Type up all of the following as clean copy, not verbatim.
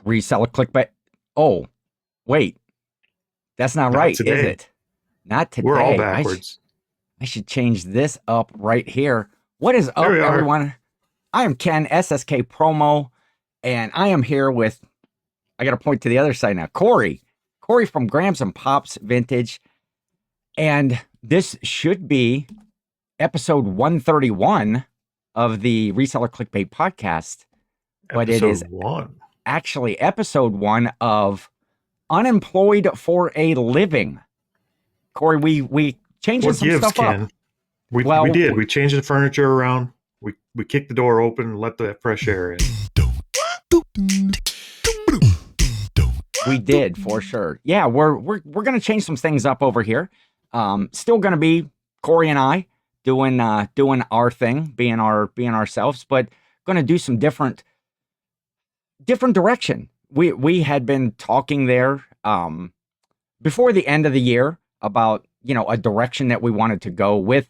Reseller clickbait. Oh, wait, that's not Not right, is today. it? Not We're all today. backwards. I should change this up right here. What is There up, we are. everyone? I am Ken, SSK Promo, and I am here with, I got to point to the other side now, Corey. Corey from Grams and Pops Vintage. And this should be episode 131 of the Reseller Clickbait podcast, but it is Episode 1. actually episode 1 of Unemployed for a Living. Corey, we changing What some gives, stuff up. Ken? We Well, did. We changed the furniture around. We kicked the door open and let the fresh air in. we did for sure. Yeah, we're gonna change some things up over here. Still gonna be Corey and I doing our thing, being ourselves, but gonna do some different direction. We had been talking there before the end of the year about a direction that we wanted to go with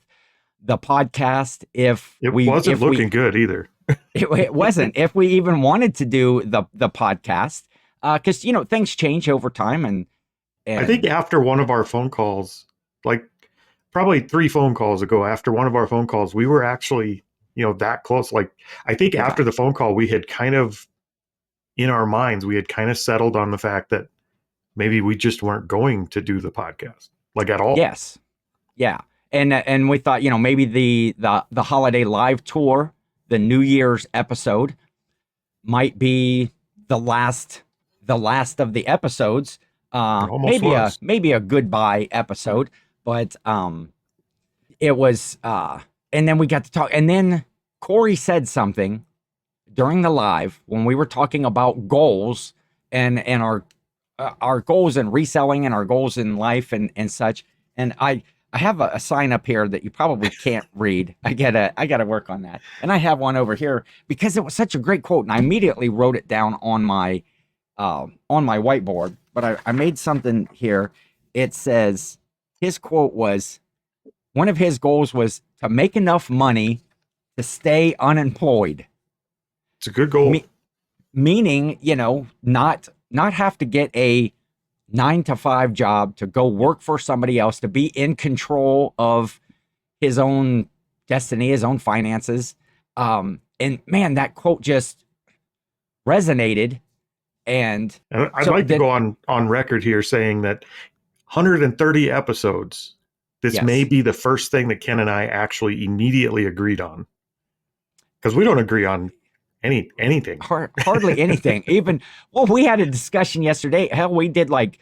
the podcast. It wasn't looking good either. It wasn't. If we even wanted to do the podcast, because things change over time, and I think after one of our phone calls, like probably 3 phone calls ago, after one of our phone calls, we were actually that close. Like I think after the phone call, we had kind of in our minds we had kind of settled on the fact that maybe we just weren't going to do the podcast like at all. Yes, yeah, and we thought maybe the holiday live tour, the New Year's episode, might be the last of the episodes. Maybe a goodbye episode, but it was and then we got to talk, and then Corey said something during the live when we were talking about goals and our goals in reselling and our goals in life and such. And I have a sign up here that you probably can't read. I gotta work on that. And I have one over here because it was such a great quote, and I immediately wrote it down on my whiteboard. But I made something here. It says his quote was, one of his goals was to make enough money to stay unemployed. It's a good goal. Meaning, not have to get a 9-to-5 job to go work for somebody else, to be in control of his own destiny, his own finances. And man, that quote just resonated. And I'd like to go on record here saying that 130 episodes, this may be the first thing that Ken and I actually immediately agreed on. Because we don't agree on anything. Hardly anything. Even, we had a discussion yesterday. Hell, we did like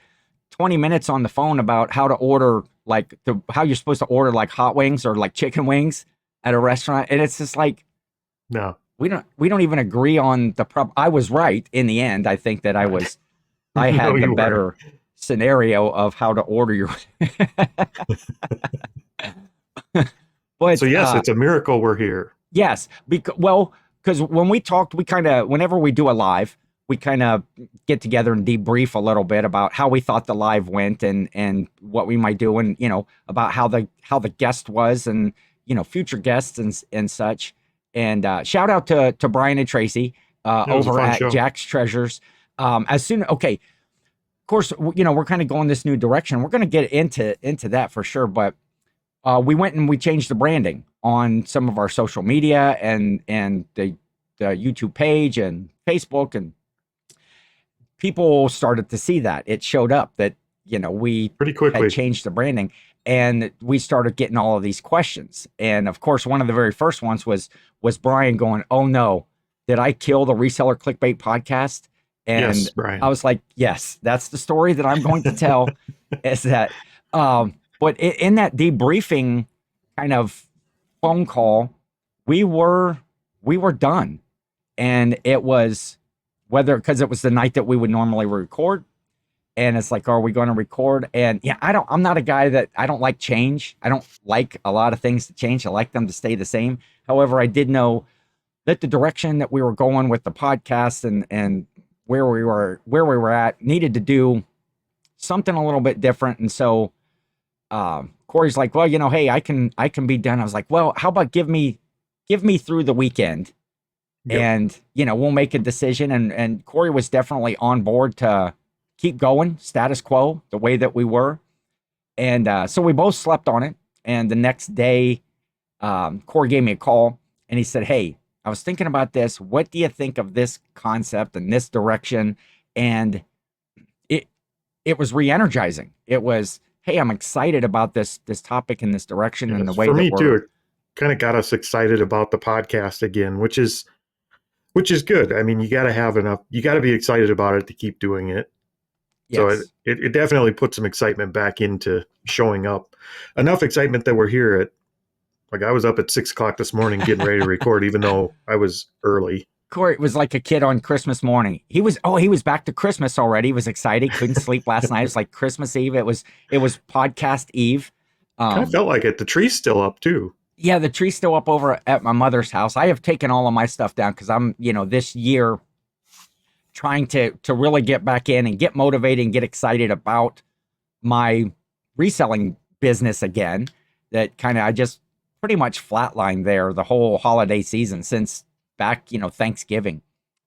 20 minutes on the phone about how to order, how you're supposed to order like hot wings or like chicken wings at a restaurant. And it's just like, no, we don't even agree on the problem. I was right in the end. I think that I had the better scenario of how to order your. But so yes, it's a miracle we're here. Yes, because when we talked, whenever we do a live, we kind of get together and debrief a little bit about how we thought the live went and what we might do, and about how the guest was, and future guests and such. And shout out to Brian and Tracy over at show. Jack's Treasures. Of course, we're kind of going this new direction. We're going to get into that for sure, but we went and we changed the branding on some of our social media and the YouTube page and Facebook, and people started to see that. It showed up that we pretty quickly had changed the branding, and we started getting all of these questions. And of course, one of the very first ones was Brian going, "Oh no, did I kill the Reseller Clickbait podcast?" And yes, Brian. I was like, "Yes, that's the story that I'm going to tell." Is that but in that debriefing kind of phone call, we were done. And it was because it was the night that we would normally record, and it's like, are we going to record? And yeah, I'm not a guy that I don't like change. I don't like a lot of things to change. I like them to stay the same. However, I did know that the direction that we were going with the podcast and where we were at needed to do something a little bit different. And so Corey's like, well, hey, I can be done. I was like, well, how about give me through the weekend, Yep. and we'll make a decision. And Corey was definitely on board to keep going status quo the way that we were. And so we both slept on it. And the next day, Corey gave me a call and he said, "Hey, I was thinking about this. What do you think of this concept and this direction?" And it was re-energizing. It was, "Hey, I'm excited about this topic and this direction and the Yes. way For that me too, we're." it kind of got us excited about the podcast again, which is good. I mean, you got to have enough. You got to be excited about it to keep doing it. So it, Yes. it, it definitely put some excitement back into showing up. Enough excitement that we're here at, like, I was up at 6 o'clock this morning getting ready to record, even though I was early. Corey was like a kid on Christmas morning. He was back to Christmas already. He was excited. Couldn't sleep last night. It was like Christmas Eve. It was podcast Eve. Kind of felt like it. The tree's still up too. Yeah, the tree's still up over at my mother's house. I have taken all of my stuff down because I'm, this year trying to really get back in and get motivated and get excited about my reselling business again. That kind of I just pretty much flatlined there the whole holiday season since back, Thanksgiving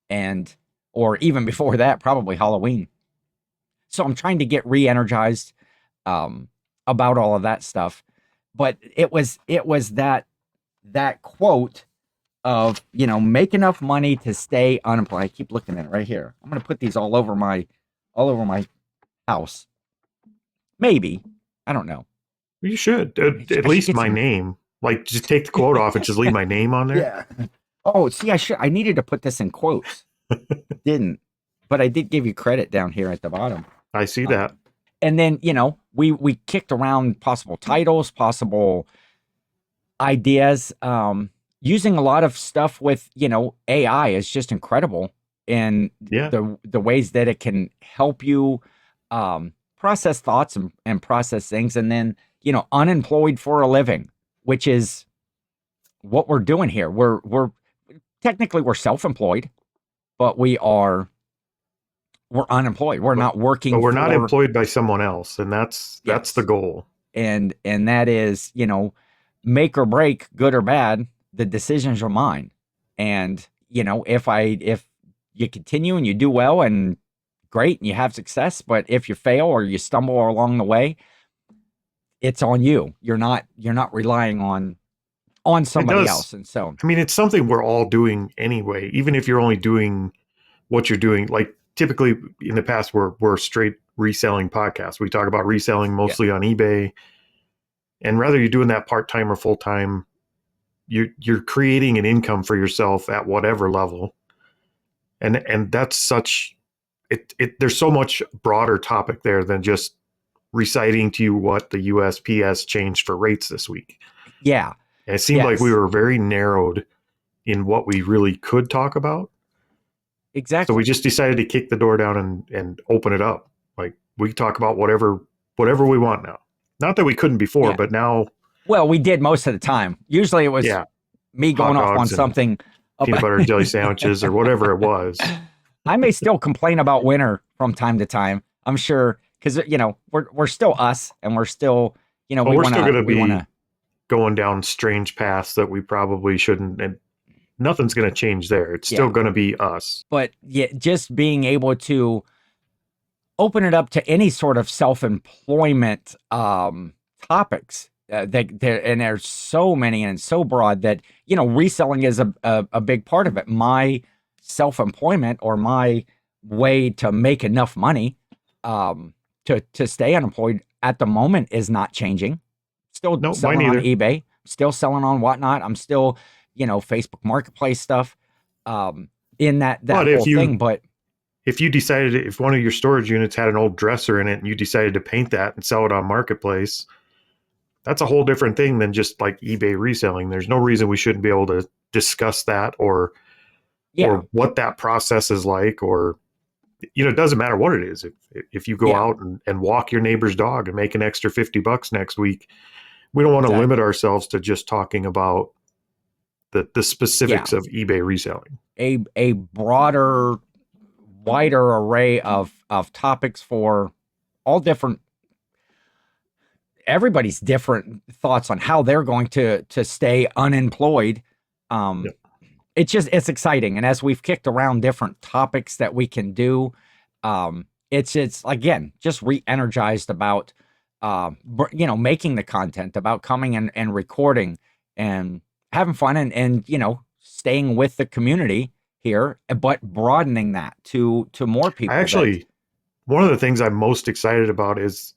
and or even before that, probably Halloween. So I'm trying to get re-energized about all of that stuff. But it was that quote of, make enough money to stay unemployed. I keep looking at it right here. I'm gonna put these all over my house. Maybe. I don't know. You should. I At should least get my some. name. Like, just take the quote off and just leave my name on there. Yeah. Oh, see, I needed to put this in quotes. Didn't. But I did give you credit down here at the bottom. I see that. And then, we kicked around possible titles, possible ideas, using a lot of stuff with, AI is just incredible in Yeah. the ways that it can help you process thoughts and process things. And then, unemployed for a living, which is what we're doing here. We're technically we're self-employed, but we're unemployed. We're not working But we're not for, employed by someone else, and that's yes. the goal. And that is, make or break, good or bad, the decisions are mine. And, if you continue and you do well and great and you have success, but if you fail or you stumble along the way, it's on you. You're not relying on It somebody does. else. And so, I mean, it's something we're all doing anyway, even if you're only doing what you're doing. Like, typically in the past, we're straight reselling podcasts. We talk about reselling mostly on eBay. And whether you're doing that part-time or full-time, you're creating an income for yourself at whatever level. And that's such there's so much broader topic there than just reciting to you what the USPS changed for rates this week. yeah. And it seemed like we were very narrowed in what we really could talk about. Exactly. So we just decided to kick the door down and open it up. Like, we talk about whatever we want now. Not that we couldn't before, but now. Well, we did most of the time. Usually it was me going off on something. Peanut butter and jelly sandwiches or whatever it was. I may still complain about winter from time to time. I'm sure because we're still us and we're still we're still going to be going down strange paths that we probably shouldn't, and nothing's going to change there. It's still going to be us. But just being able to open it up to any sort of self-employment topics. And there's so many and so broad that reselling is a big part of it. My self-employment or my way to make enough money to stay unemployed at the moment is not changing. Still selling on eBay, still selling on whatnot. I'm still Facebook Marketplace stuff in that whole thing. But if you decided, if one of your storage units had an old dresser in it and you decided to paint that and sell it on Marketplace, that's a whole different thing than just like eBay reselling. There's no reason we shouldn't be able to discuss that or what that process is like, or, it doesn't matter what it is. If you go out and walk your neighbor's dog and make an extra $50 next week, we don't want to limit ourselves to just talking about the specifics of eBay reselling. A broader, wider array of topics for all different, everybody's different thoughts on how they're going to stay unemployed. it's exciting. And as we've kicked around different topics that we can do, it's again, just re-energized about, making the content, about coming and recording and having fun and, staying with the community here, but broadening that to more I people that, actually, one of the things I'm most excited about is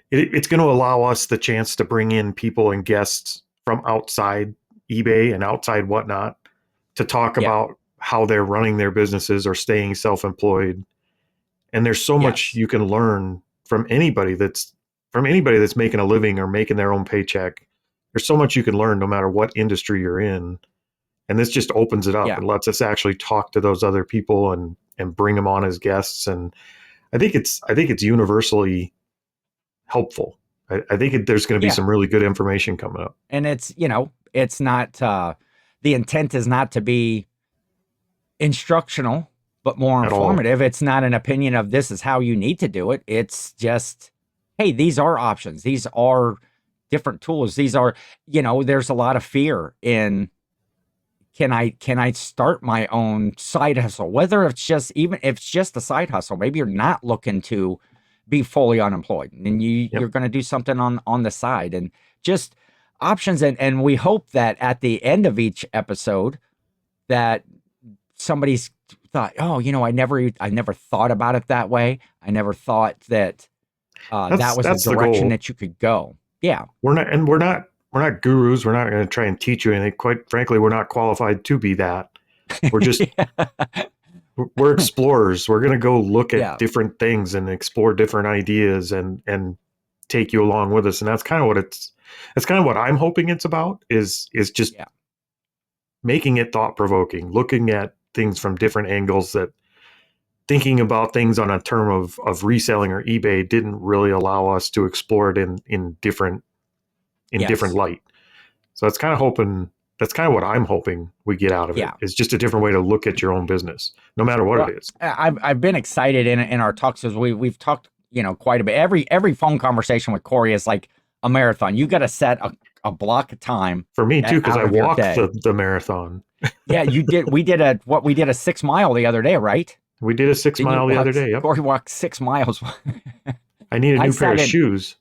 it's going to allow us the chance to bring in people and guests from outside eBay and outside whatnot to talk yeah, about how they're running their businesses or staying self-employed. And there's so much yes, you can learn from anybody that's making a living or making their own paycheck. There's so much you can learn no matter what industry you're in. And this just opens it up yeah, and lets us actually talk to those other people and bring them on as guests. And I think it's universally helpful. I think there's going to be yeah. some really good information coming up And it's, it's not, the intent is not to be instructional, but more at all. informative. It's not an opinion of this is how you need to do it. It's just, hey, these are options. These are different tools. These are, there's a lot of fear in, can I start my own side hustle? Whether it's just, even if it's just a side hustle, maybe you're not looking to be fully unemployed and you're Yep. going to do something on the side, and just options. And we hope that at the end of each episode that somebody's thought, oh, I never thought about it that way. I never thought that that was a That's the direction goal. that you could go. Yeah. We're not gurus. We're not going to try and teach you anything. Quite frankly, we're not qualified to be that. We're just we're explorers. We're going to go look at Yeah. different things and explore different ideas and take you along with us. And that's kind of what I'm hoping it's about is just Yeah. making it thought provoking, looking at things from different angles that thinking about things on a term of reselling or eBay didn't really allow us to explore it in different Yes. light. So that's kind of what I'm hoping we get out of it Yeah. is just a different way to look at your own business, no matter what it Well, is. I've been excited in our talks as we've talked, quite a bit. Every phone conversation with Corey is like a marathon. You got to set a block of time For me too, because out I of your walked day. the marathon. Yeah, you did. We did a 6 mile the other day, right? We did a six Didn't you mile the other walk? day. Yep. Corey walked 6 miles. I need a I new pair sat of in. shoes.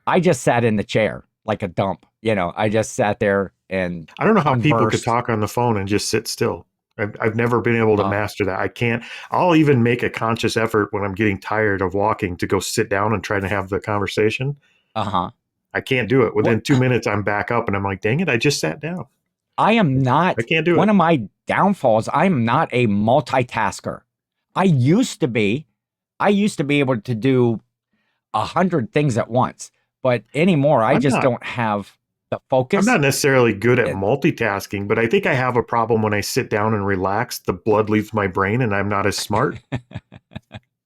I just sat in the chair like a dump. I just sat there and I don't know how people could conversed. talk on the phone and just sit still. I've never been able to Uh, master that. I can't. I'll even make a conscious effort when I'm getting tired of walking to go sit down and try to have the conversation. uh-huh. I can't do it. What Within 2 minutes, I'm back up and I'm like, dang it, I just sat down. I am I not, can't do one it. of my downfalls, I'm not a multitasker. I used to be. I used to be able to do 100 things at once, but anymore, I I'm just not don't have the I'm focus. not necessarily good at And multitasking, but I think I have a problem when I sit down and relax. The blood leaves my brain and I'm not as smart.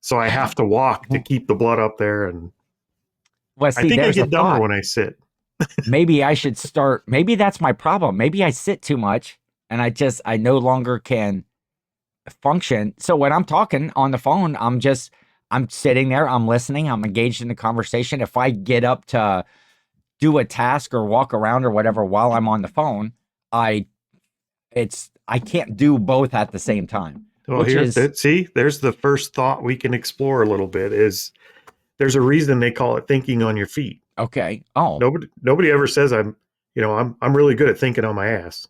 So I have to walk to keep the blood up there. And well, I see, think I there's a get dumber thought. when I sit. Maybe I should start. Maybe that's my problem. Maybe I sit too much and I no longer can function. So when I'm talking on the phone, I'm sitting there, I'm listening, I'm engaged in the conversation. If I get up to do a task or walk around or whatever while I'm on the phone, I I can't do both at the same time, Well, which is see, there's the first thought we can explore a little bit is there's a reason they call it thinking on your feet. okay. Oh. Nobody ever says I'm really good at thinking on my ass.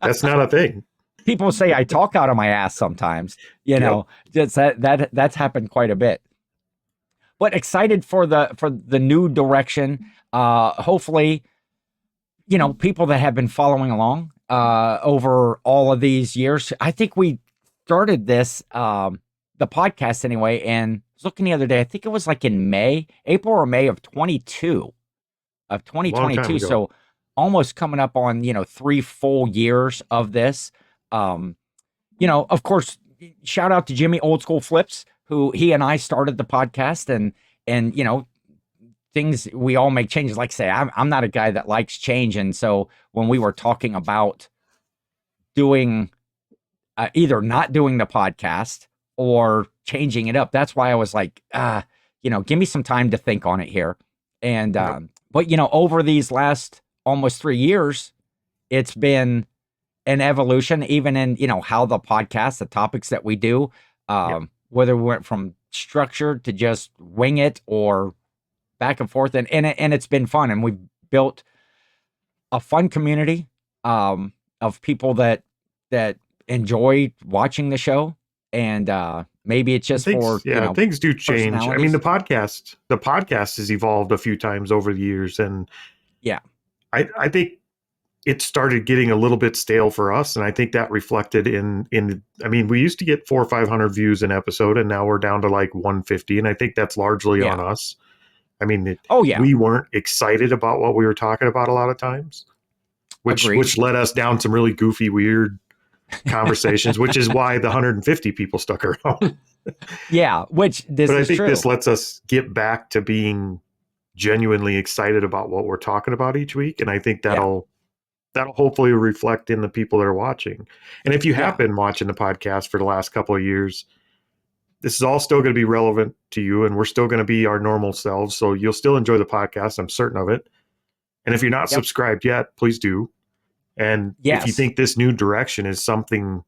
That's not a thing. People say I talk out of my ass sometimes, Yep. just that's happened quite a bit. But excited for the new direction. Hopefully, people that have been following along over all of these years. I think we started this the podcast anyway, and I was looking the other day. I think it was like in April or May of 22 of Long time 2022. ago. So almost coming up on 3 full years of this. Um, of course, shout out to Jimmy Old School Flips, who he and I started the podcast, and things, we all make changes. Like I say, I'm not a guy that likes change, and so when we were talking about doing either not doing the podcast or changing it up, that's why I was like, give me some time to think on it here. And Yep. but over these last almost 3 years, it's been an evolution, even in, how the podcast, the topics that we do, Yeah. whether we went from structured to just wing it or back and forth. And it's been fun. And we've built a fun community, of people that enjoy watching the show. And, maybe it's just for, Things do change. I mean, personalities. the podcast has evolved a few times over the years, and Yeah. I think it started getting a little bit stale for us, and I think that reflected in. I mean, we used to get 400 or 500 views an episode, and now we're down to like 150, and I think that's largely Yeah. on us. I mean, Oh, yeah. we weren't excited about what we were talking about a lot of times, Agreed. which led us down some really goofy, weird conversations, which is why the 150 people stuck around. Yeah, which this But I is think true. this lets us get back to being genuinely excited about what we're talking about each week, and I think that'll hopefully reflect in the people that are watching. And if you have been watching the podcast for the last couple of years, this is all still going to be relevant to you, and we're still going to be our normal selves. So you'll still enjoy the podcast. I'm certain of it. And if you're not subscribed yet, please do. And if you Yes. think this new direction is something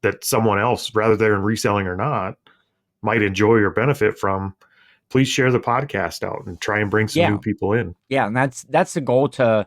that someone else, rather than reselling or not, might enjoy or benefit from, please share the podcast out and try and bring some new people in. Yeah, and that's the goal, to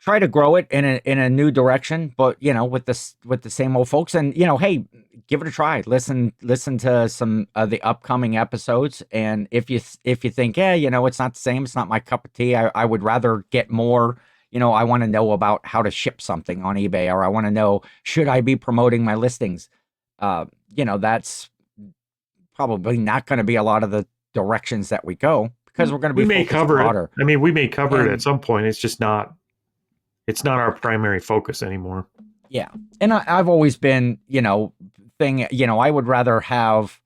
try to grow it in a new direction, but with the same old folks. And hey, give it a try. Listen to some of the upcoming episodes, and if you think, yeah, it's not the same, it's not my cup of tea, I would rather get more. I want to know about how to ship something on eBay, or I want to know, should I be promoting my listings? That's probably not going to be a lot of the directions that we go, because we're going to be we may cover broader. it. I mean, we may cover it at some point. It's just not. It's not our primary focus anymore. Yeah. And I've always been, I would rather have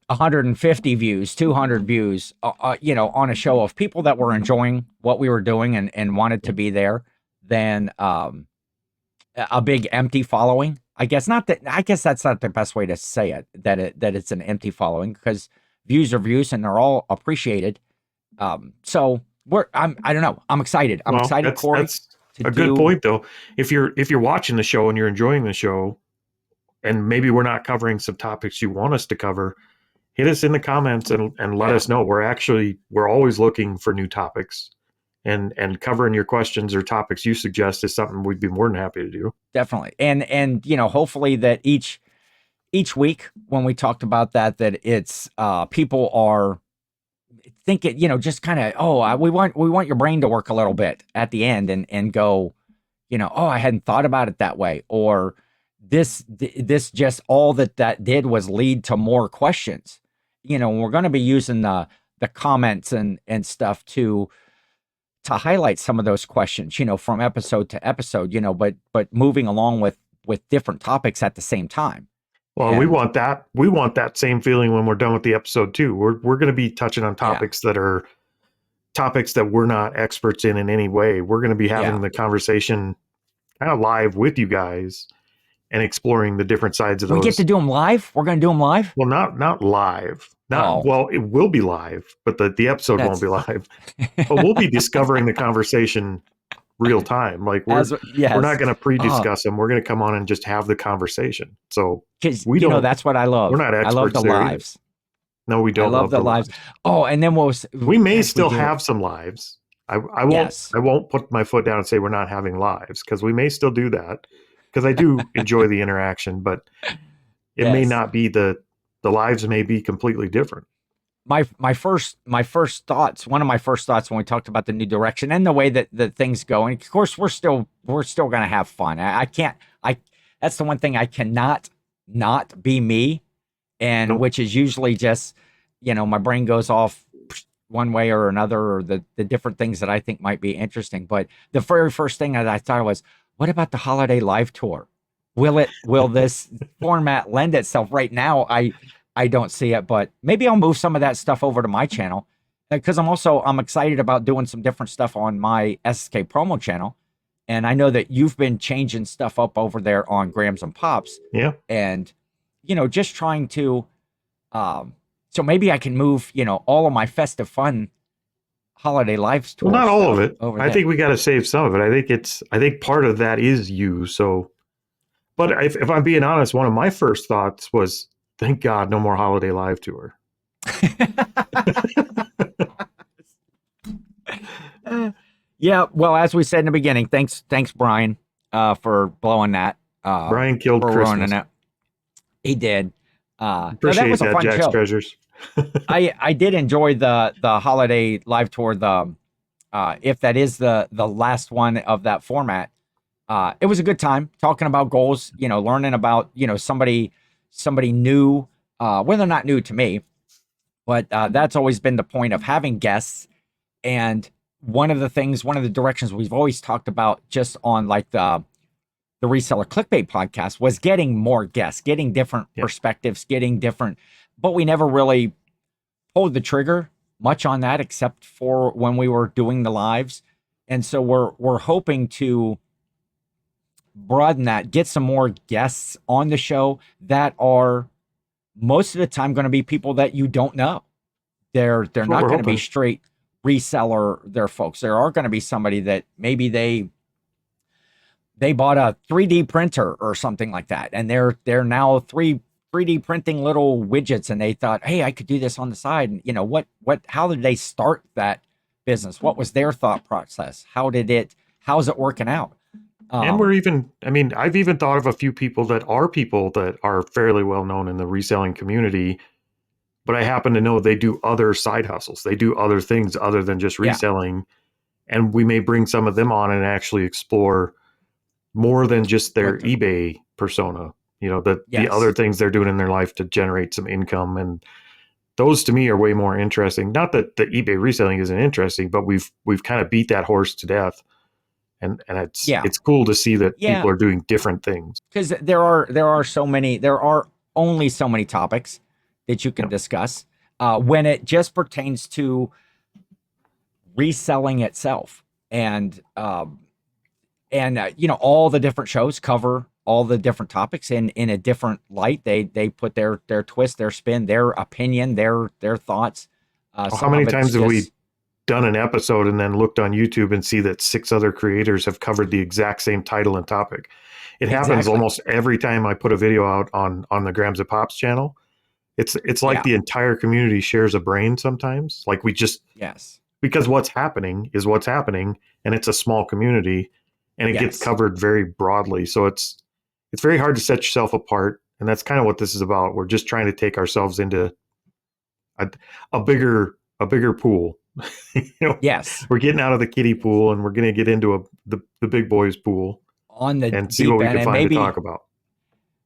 150 views, 200 views, on a show of people that were enjoying what we were doing and wanted to be there, than a big empty following. I guess that's not the best way to say it, that it's an empty following, because views are views and they're all appreciated. So I don't know. I'm excited. I'm excited, Corey. That's a good point, though. If you're watching the show and you're enjoying the show, and maybe we're not covering some topics you want us to cover, hit us in the comments and let us know. We're always looking for new topics, and covering your questions or topics you suggest is something we'd be more than happy to do. Definitely. And hopefully that each week when we talked about that it's people are thinking, just kind of, we want your brain to work a little bit at the end and go, I hadn't thought about it that way, or this just all that did was lead to more questions. We're going to be using the comments and stuff to highlight some of those questions, from episode to episode, but moving along with different topics at the same time. Well, we want that same feeling when we're done with the episode too. We're going to be touching on topics that are topics that we're not experts in any way. We're going to be having the conversation kind of live with you guys and exploring the different sides of those. We get to do them live? We're going to do them live? Well, not live. Well, it will be live, but the episode won't be live. But we'll be discovering the conversation real time. Like we're not going to pre-discuss them. We're going to come on and just have the conversation. So we don't. That's what I love. We're not experts. I love the lives. No, we don't. I love the lives. Oh, and then we may still have some lives. I won't. Yes. I won't put my foot down and say we're not having lives, because we may still do that, because I do enjoy the interaction. But it may not be the lives may be completely different. My first thoughts. One of my first thoughts when we talked about the new direction and the way that things go. And of course, we're still going to have fun. I can't. That's the one thing I cannot not be me. And which is usually just, my brain goes off one way or another, or the different things that I think might be interesting. But the very first thing that I thought was, what about the holiday live tour? Will this format lend itself? Right now, I don't see it, but maybe I'll move some of that stuff over to my channel, because I'm excited about doing some different stuff on my SSK promo channel. And I know that you've been changing stuff up over there on Grams and Pops. Yeah. And just trying to, so maybe I can move, all of my festive fun holiday lives Well, tour not all of stuff it. over I there. think we got to save some of it. I think part of that is you. So, but if I'm being honest, one of my first thoughts was, thank God, no more holiday live tour. Yeah, well, as we said in the beginning, thanks, Brian, for blowing that, Brian killed for ruining Christmas. it. He did. No, that Appreciate was a that, fun Jack's show. Treasures. I did enjoy the holiday live tour. The if that is the last one of that format, it was a good time talking about goals. Learning about somebody new. Well, they're not new to me, but that's always been the point of having guests. And one of the directions we've always talked about just on like the Reseller Clickbait podcast was getting more guests, getting different Yeah. perspectives, getting different, but we never really pulled the trigger much on that except for when we were doing the lives. And so we're hoping to broaden that, get some more guests on the show that are most of the time going to be people that you don't know. They're That's what not we're going to be hoping. straight reseller their folks. There are going to be somebody that maybe they bought a 3D printer or something like that, and they're now 3D printing little widgets, and they thought, hey, I could do this on the side. And how did they start that business? What was their thought process? How's it working out? And I've even thought of a few people that are fairly well known in the reselling community, but I happen to know they do other side hustles. They do other things other than just Yeah, reselling. And we may bring some of them on and actually explore more than just their what the eBay persona, the other yes, things they're doing in their life to generate some income. And those to me are way more interesting. Not that the eBay reselling isn't interesting, but we've kind of beat that horse to death. And yeah, it's cool to see that yeah, people are doing different things. because there are only so many topics that you can Yep. discuss when it just pertains to reselling itself. And all the different shows cover all the different topics in a different light. They put their twist, their spin, their opinion, their thoughts. How Some many of it's times have we just done an episode and then looked on YouTube and see that 6 other creators have covered the exact same title and topic? It happens exactly. almost every time I put a video out on the Grams of Pops channel. It's like Yeah. the entire community shares a brain sometimes. Like we just Yes. because what's happening is what's happening, and it's a small community, and it gets Yes. covered very broadly. So it's very hard to set yourself apart, and that's kind of what this is about. We're just trying to take ourselves into a, a bigger pool. Yes. We're getting out of the kiddie pool, and we're going to get into the big boys pool On the and see what deep we end, can and find to talk about.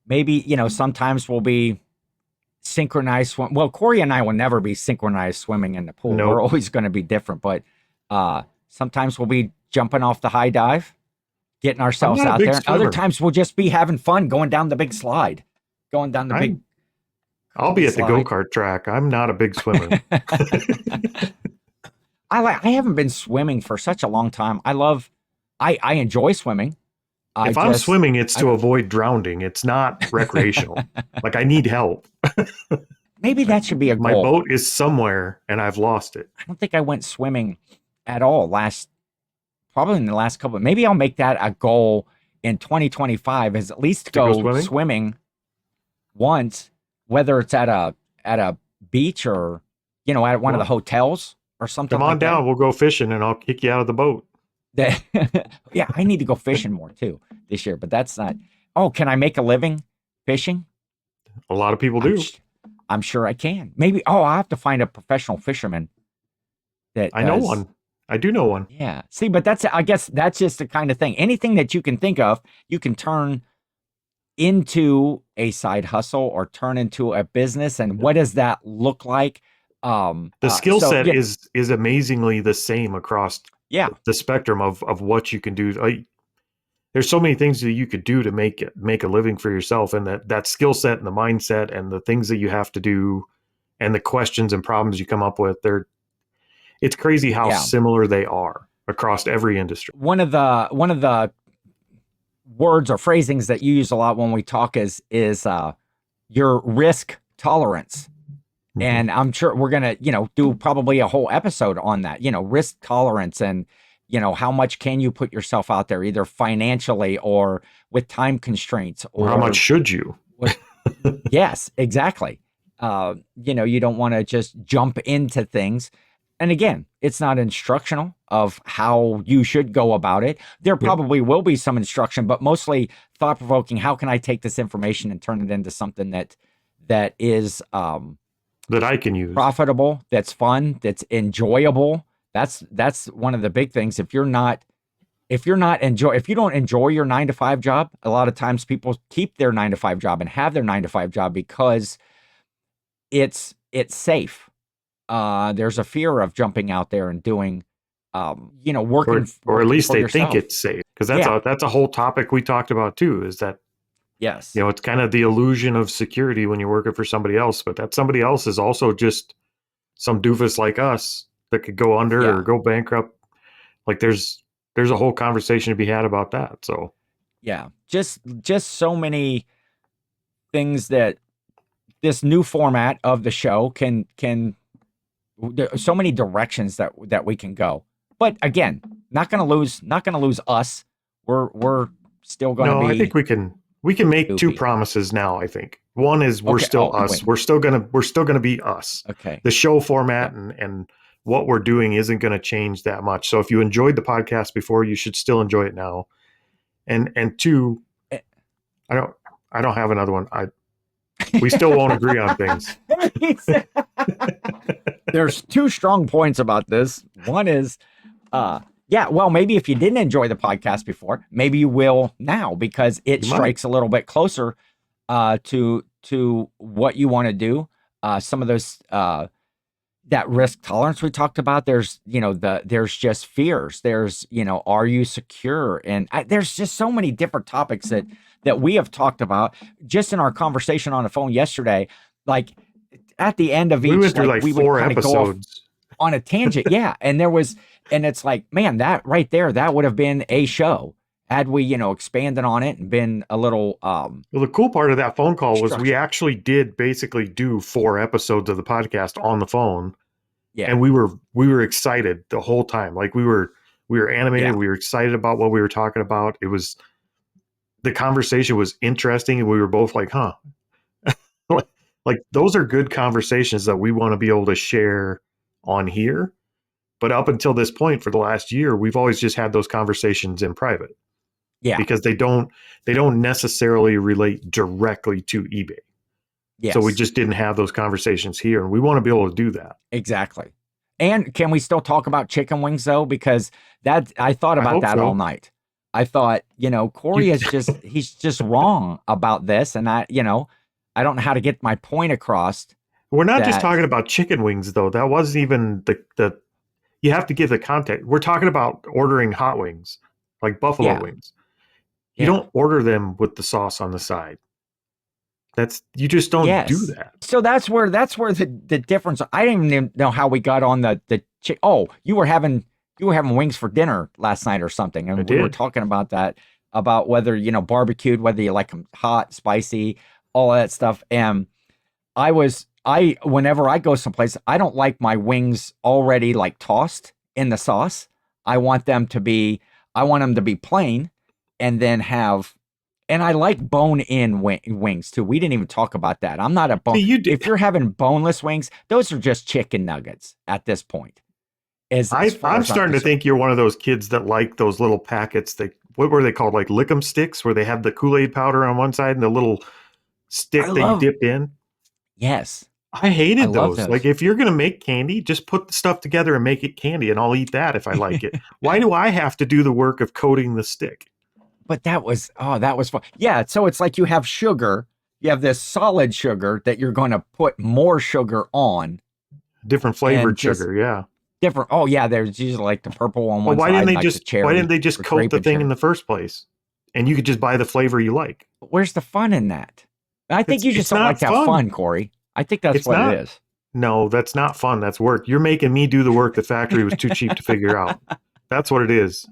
maybe sometimes we'll be synchronized swim. Well, Corey and I will never be synchronized swimming in the pool. We're Nope, always going to be different, but sometimes we'll be jumping off the high dive, getting I'm ourselves not a out big there, and other swimmer. times we'll just be having fun going down the big slide, going down the big I'll curvy be at the go slide. kart track. I'm not a big swimmer. I haven't been swimming for such a long time. I enjoy swimming. I If I'm just swimming, it's I to avoid drowning. It's not recreational. Like I need help. maybe that should be a My goal. boat is somewhere and I've lost it. I don't think I went swimming at all probably in the last couple. Maybe I'll make that a goal in 2025 is at least To go go swimming? swimming once, whether it's at a beach or at one of the Well, hotels or something come on like that. down. We'll go fishing and I'll kick you out of the boat. That yeah, I need to go fishing more too this year, but that's not. Oh, can I make a living fishing? A lot of people I'm do. sh- I'm sure I can. Maybe. Oh, I have to find a professional fisherman that I know does. one. I do know one. Yeah. See, but I guess that's just the kind of thing. Anything that you can think of, you can turn into a side hustle or turn into a business. And what does that look like? The skill So set yeah, is amazingly the same across yeah, the spectrum of what you can do. There's so many things that you could do to make a living for yourself, and that skill set and the mindset and the things that you have to do and the questions and problems you come up with, it's crazy how yeah. similar they are across every industry. One of the words or phrasings that you use a lot when we talk is your risk tolerance. And I'm sure we're going to, do probably a whole episode on that, risk tolerance and, how much can you put yourself out there, either financially or with time constraints, Or how much should you? what, yes, exactly. You don't want to just jump into things. And again, it's not instructional of how you should go about it. There Yep. probably will be some instruction, but mostly thought provoking. How can I take this information and turn it into something that is That I can use. profitable, that's fun, that's enjoyable? That's one of the big things. If you don't enjoy your 9 to 5 job, a lot of times people keep their 9 to 5 job and have their 9 to 5 job because it's safe. There's a fear of jumping out there and doing, working, or at least for they yourself. think it's safe, because that's a whole topic we talked about too. Is that Yes, it's kind of the illusion of security when you're working for somebody else, but that somebody else is also just some doofus like us that could go under Yeah. or go bankrupt. Like there's a whole conversation to be had about that. So yeah, just so many things that this new format of the show can so many directions that we can go. But again, not gonna lose us. We're still gonna no, be. I think we can make two goofy. promises now. I think one is we're Okay. still Oh, us. wait. We're still gonna be us. Okay. The show format and what we're doing isn't going to change that much. So if you enjoyed the podcast before, you should still enjoy it now. And two, I don't have another one. We still won't agree on things. There's two strong points about this. One is, well, maybe if you didn't enjoy the podcast before, maybe you will now, because it strikes a little bit closer to what you want to do. Some of those that risk tolerance we talked about, there's there's just fears, there's are you secure, and there's just so many different topics that we have talked about just in our conversation on the phone yesterday. Like at the end of each, we went through like we 4 would episodes go off on a tangent. Yeah, and it's like, man, that right there, that would have been a show had we expanded on it and been a little well, the cool part of that phone call was we structure. actually did basically do 4 episodes of the podcast on the phone. Yeah. And we were excited the whole time. Like we were animated. Yeah. We were excited about what we were talking about. The conversation was interesting, and we were both like, huh. Like those are good conversations that we want to be able to share on here. But up until this point, for the last year, we've always just had those conversations in private. Yeah. Because they don't necessarily relate directly to eBay. Yes. So we just didn't have those conversations here, and we want to be able to do that. Exactly. And can we still talk about chicken wings though? Because I thought about that all night. I thought, Corey he's just wrong about this. And I don't know how to get my point across. We're not just talking about chicken wings though. That wasn't even the you have to give the context. We're talking about ordering hot wings, like buffalo wings. You don't order them with the sauce on the side. You just don't do that. So that's where the difference. I didn't even know how we got on the oh, you were having wings for dinner last night or something, and we were talking about that, about whether barbecued, whether you like them hot, spicy, all of that stuff. And whenever I go someplace, I don't like my wings already like tossed in the sauce. I want them to be plain, and then have. And I like bone-in wings too. We didn't even talk about that. I'm not a bone. If you're having boneless wings, those are just chicken nuggets at this point. I'm starting to think you're one of those kids that like those little packets. What were they called? Like Lick'em sticks, where they have the Kool-Aid powder on one side and the little stick that you dip in. Yes. I hated those. Like, if you're going to make candy, just put the stuff together and make it candy, and I'll eat that if I like it. Why do I have to do the work of coating the stick? But that was fun. Yeah, so it's like you have sugar. You have this solid sugar that you're going to put more sugar on. Different flavored sugar, yeah. Different. Oh, yeah, there's usually like the purple on one side. Why didn't they just coat the thing in the first place? And you could just buy the flavor you like. But where's the fun in that? I think you just don't like to have fun, Corey. I think that's what it is. No, that's not fun. That's work. You're making me do the work the factory was too cheap to figure out. That's what it is.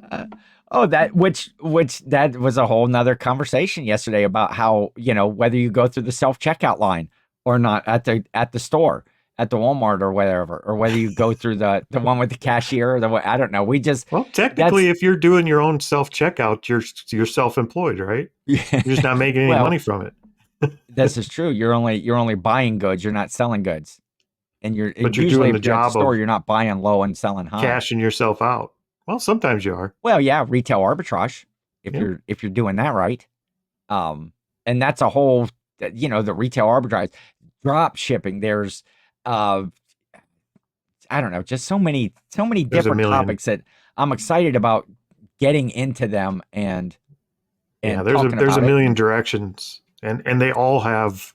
That was a whole nother conversation yesterday about how, whether you go through the self-checkout line or not at the store. at the Walmart or whatever, or whether you go through the one with the cashier or I don't know. We just Well, technically, that's if you're doing your own self checkout, you're self employed, right? You're just not making any well, money from it, this is true. You're only buying goods. You're not selling goods. And but you're usually doing the if you're at the job store, of you're not buying low and selling high. cashing yourself out. Well, sometimes you are. Well, yeah, retail arbitrage if Yeah. you're doing that right. And that's a whole, the retail arbitrage, drop shipping. There's, uh, I don't know, just so many There's a different million. topics that I'm excited about getting into them and Yeah, talking there's a about it. million directions, and they all have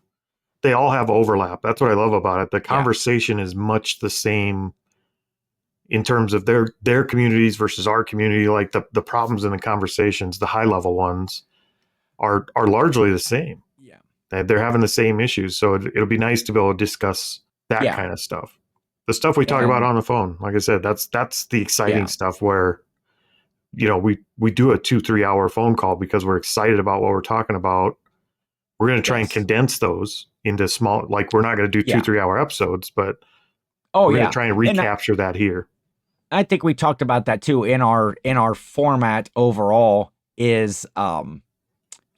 overlap. That's what I love about it. The Yeah, conversation is much the same in terms of their communities versus our community. Like the problems in the conversations, the high level ones are largely the same. yeah, They're having the same issues. So it'll be nice to be able to discuss that yeah, kind of stuff. The stuff we talk about and on the phone, like I said, that's the exciting yeah, stuff where we do a 2-3 hour phone call because we're excited about what we're talking about. We're going to try and yes, condense those into small, like we're not going to do two yeah. 3 hour episodes, but Oh we're going to yeah, try and and recapture that here. I think we talked about that too in our format overall is going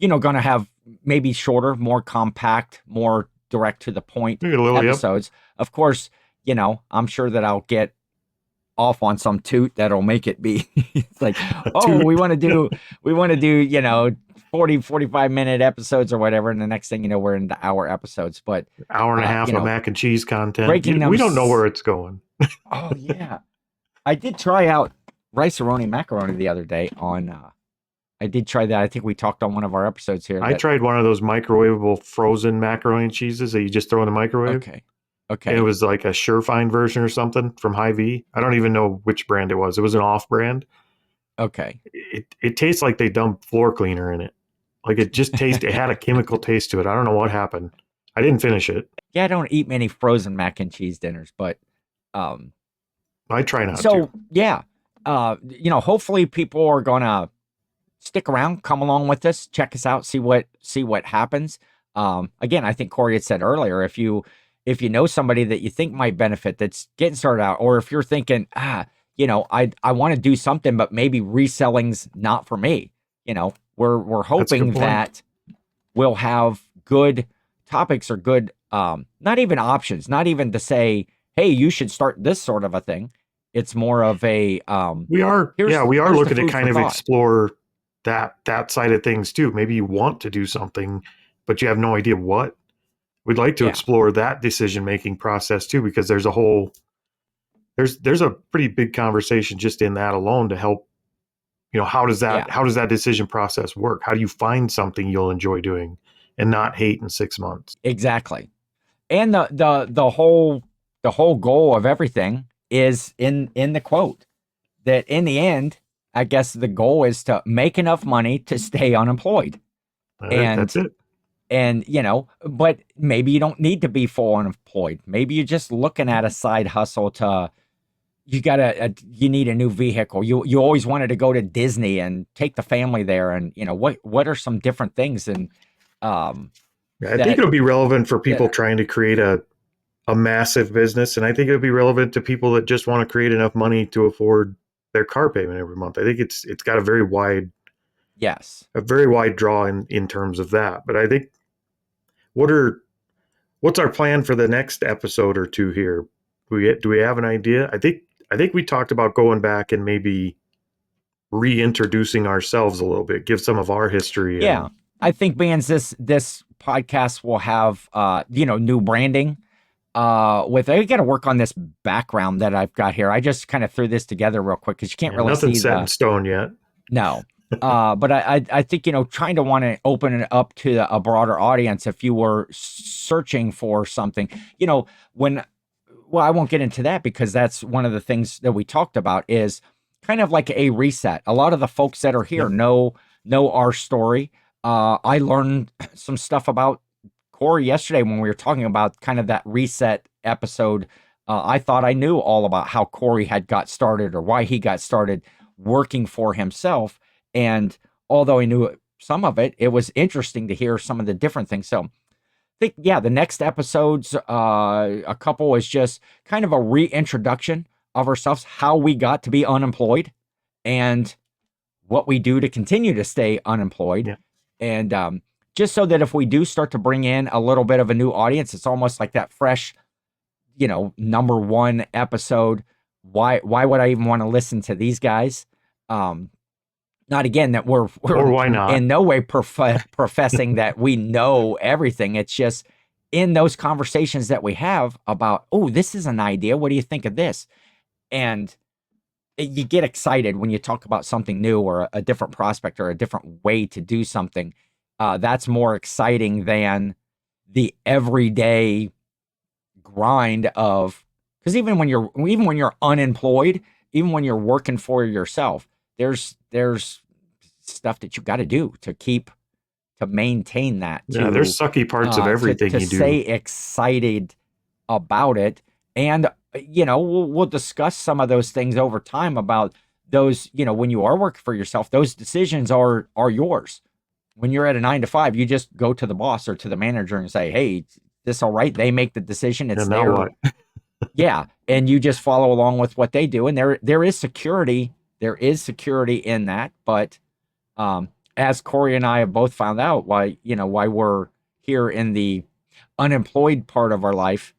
to have maybe shorter, more compact, more direct to the point We get a little, yep. episodes. Of course, I'm sure that I'll get off on some toot that'll make it be it's like, oh, Toot. we want to do, 40, 45 minute episodes or whatever. And the next thing you know, we're into hour episodes, but Hour and a half you of know, mac and cheese content. breaking them. We don't know where it's going. Oh yeah. I did try out rice-a-roni macaroni the other day on, I did try that. I think we talked on one of our episodes here. I That tried one of those microwavable frozen macaroni and cheeses that you just throw in the microwave. okay, And it okay, was like a Surefine version or something from Hy-Vee. I don't even know which brand it was. It was an off brand. okay. It tastes like they dumped floor cleaner in it. Like it had a chemical taste to it. I don't know what happened. I didn't finish it. Yeah, I don't eat many frozen mac and cheese dinners, but um, I try not to. so yeah, hopefully people are gonna stick around, come along with us, check us out, see what happens. Again, I think Corey had said earlier, if you know somebody that you think might benefit that's getting started out, or if you're thinking, I want to do something, but maybe reselling's not for me. We're That's a good hoping point. that we'll have good topics or good, not even options, not even to say, hey, you should start this sort of a thing. It's more of a, We are, yeah, we are here's the looking to food for kind of thought. explore that side of things too. Maybe you want to do something, but you have no idea what. We'd like to Yeah, explore that decision making process too, because there's a pretty big conversation just in that alone to help. yeah, How does that decision process work? How do you find something you'll enjoy doing and not hate in 6 months? exactly. And the whole goal of everything is in the quote that in the end, I guess the goal is to make enough money to stay unemployed. All right, that's And it. but maybe you don't need to be full unemployed. Maybe you're just looking at a side hustle to you need a new vehicle. You always wanted to go to Disney and take the family there, and what are some different things and I think that it'll be relevant for people that trying to create a massive business. And I think it'll be relevant to people that just want to create enough money to afford their car payment every month. I think it's got yes. a very wide draw in terms of that. But I think what are what's our plan for the next episode or two here? Do we have an idea? I think we talked about going back and maybe reintroducing ourselves a little bit, give some of our history Yeah, and I think bands this podcast will have new branding. With I got to work on this background that I've got here. I just kind of threw this together real quick because you can't really see nothing's set in the stone yet. no. But I think trying to want to open it up to a broader audience. If you were searching for something, when well, I won't get into that because that's one of the things that we talked about is kind of like a reset. A lot of the folks that are here Yep. know our story. I learned some stuff about Corey yesterday when we were talking about kind of that reset episode. I thought I knew all about how Corey had got started or why he got started working for himself. And although I knew some of it, it was interesting to hear some of the different things. So think, yeah, the next episodes, a couple is just kind of a reintroduction of ourselves, how we got to be unemployed, and what we do to continue to stay unemployed. Yeah. And just so that if we do start to bring in a little bit of a new audience, it's almost like that fresh, number one episode. Why would I even want to listen to these guys? Not again that we're Or why not? in no way professing that we know everything. It's just in those conversations that we have about, oh, this is an idea. What do you think of this? And you get excited when you talk about something new or a different prospect or a different way to do something. That's more exciting than the everyday grind of, because even when you're unemployed, even when you're working for yourself, there's stuff that you got to do to maintain that, Yeah, there's sucky parts of everything to you do. stay excited about it. And we'll discuss some of those things over time about those, when you are working for yourself, those decisions are yours. When you're at a 9 to 5, you just go to the boss or to the manager and say, hey, this all right? They make the decision. It's And now their, what? yeah. And you just follow along with what they do. And there is security. There is security in that. But as Corey and I have both found out, why we're here in the unemployed part of our life,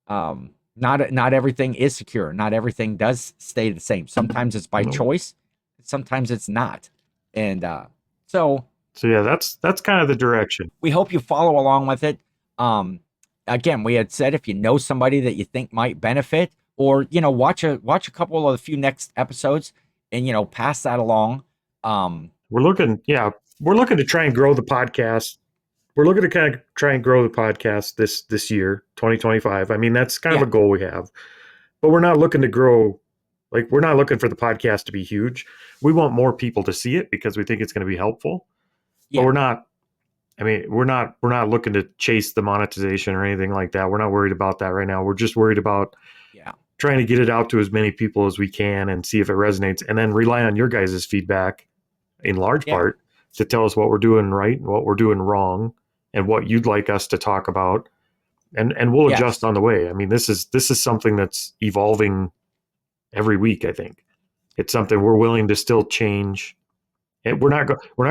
not everything is secure. Not everything does stay the same. Sometimes it's by choice. Sometimes it's not. And so yeah, that's kind of the direction. we hope you follow along with it. Again, we had said if you know somebody that you think might benefit, or watch a couple of the few next episodes and pass that along. We're looking to try and grow the podcast. We're looking to kind of try and grow the podcast this year, 2025. I mean, that's kind of a goal we have. But we're not looking to grow, like, we're not looking for the podcast to be huge. We want more people to see it because we think it's going to be helpful. Yeah. But we're not looking to chase the monetization or anything like that. We're not worried about that right now. We're just worried about trying to get it out to as many people as we can and see if it resonates, and then rely on your guys' feedback in large part to tell us what we're doing right and what we're doing wrong and what you'd like us to talk about. And we'll adjust on the way. I mean, this is something that's evolving every week. I think it's something we're willing to still change. And we're not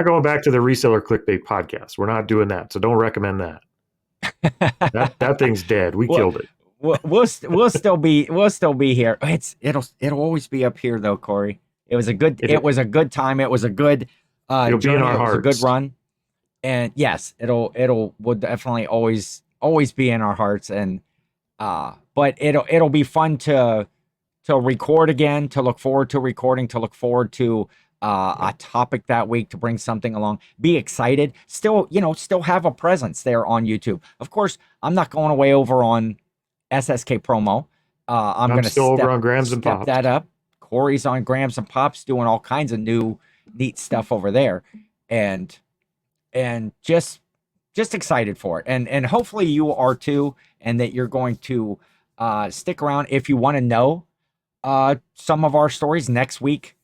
going back to the reseller clickbait podcast. We're not doing that. So don't recommend that. that thing's dead. We killed it. We'll still be here. It'll always be up here though, Corey. It was a good time. It was a good it'll journey. Be in our hearts. It was a good run. And yes, will definitely always be in our hearts. And but it'll be fun to record again, to look forward to recording, to look forward to a topic that week, to bring something along. Be excited. Still have a presence there on YouTube. Of course, I'm not going away over on SSK Promo. I'm going to still over on Grams and Pops. that up. Corey's on Grams and Pops doing all kinds of new neat stuff over there. And just excited for it. And hopefully you are too, and that you're going to stick around if you want to know some of our stories next week.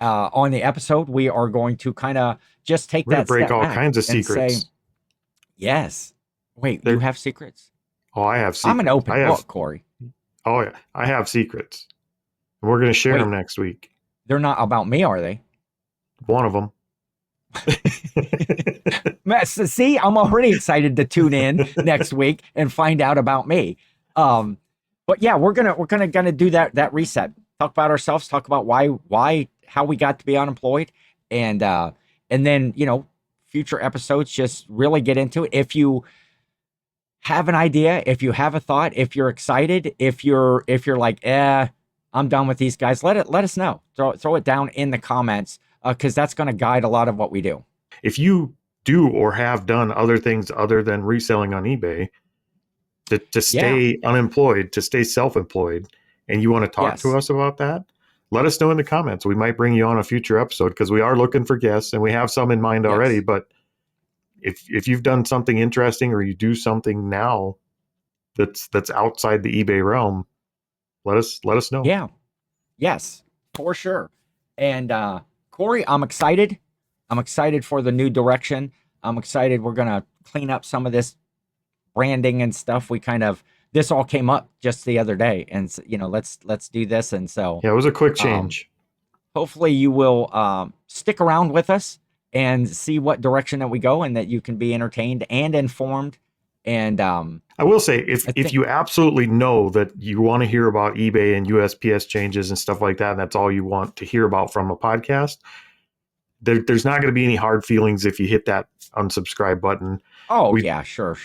On the episode, we are going to kind of just take that break step all back kinds of and secrets. Say, yes. Wait, you have secrets? Oh, I have secrets. I'm an open book, Corey. Oh, yeah. I have secrets. And we're going to share them next week. They're not about me, are they? One of them. See, I'm already excited to tune in next week and find out about me. But yeah, we're gonna do that reset. Talk about ourselves. Talk about how we got to be unemployed, and then future episodes just really get into it. If you have an idea, if you have a thought, if you're excited, if you're like, I'm done with these guys, let us know. Throw it down in the comments, because that's going to guide a lot of what we do. If you do or have done other things other than reselling on eBay to stay unemployed, to stay self-employed, and you want to talk to us about that, let us know in the comments. We might bring you on a future episode, because we are looking for guests and we have some in mind already. But if you've done something interesting, or you do something now that's outside the eBay realm, let us know. Yeah. Yes, for sure. And Corey, I'm excited. I'm excited for the new direction. I'm excited. We're going to clean up some of this branding and stuff, this all came up just the other day, and let's do this. And so Yeah, it was a quick um, change. hopefully you will stick around with us and see what direction that we go, and that you can be entertained and informed. And I will say, if I think, you absolutely know that you want to hear about eBay and USPS changes and stuff like that, and that's all you want to hear about from a podcast, there's not going to be any hard feelings if you hit that unsubscribe button. oh We, yeah, sure.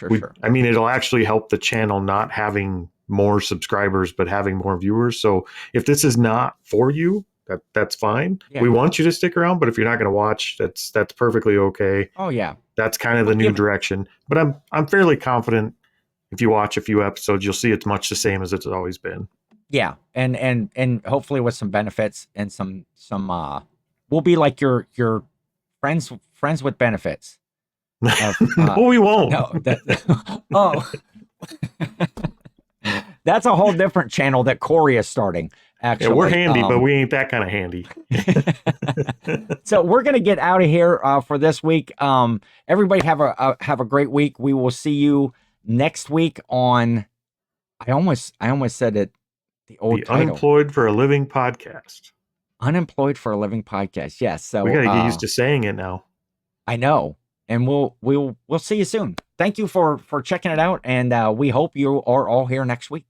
I mean, it'll actually help the channel not having more subscribers, but having more viewers. So if this is not for you, that's fine. Yeah. We want you to stick around, but if you're not going to watch, that's perfectly okay. Oh yeah. That's kind of the new direction. But I'm fairly confident if you watch a few episodes, you'll see it's much the same as it's always been. Yeah, and hopefully with some benefits and some we'll be like your friends with benefits. No, we won't. No, oh, that's a whole different channel that Corey is starting. Actually, Yeah, we're handy, but we ain't that kind of handy. So we're gonna get out of here for this week. Everybody have a great week. We will see you next week on. I almost said it. The old title. Unemployed for a Living podcast. Unemployed for a Living podcast. Yes. So we got to get used to saying it now. I know. And we'll see you soon. Thank you for checking it out. And we hope you are all here next week.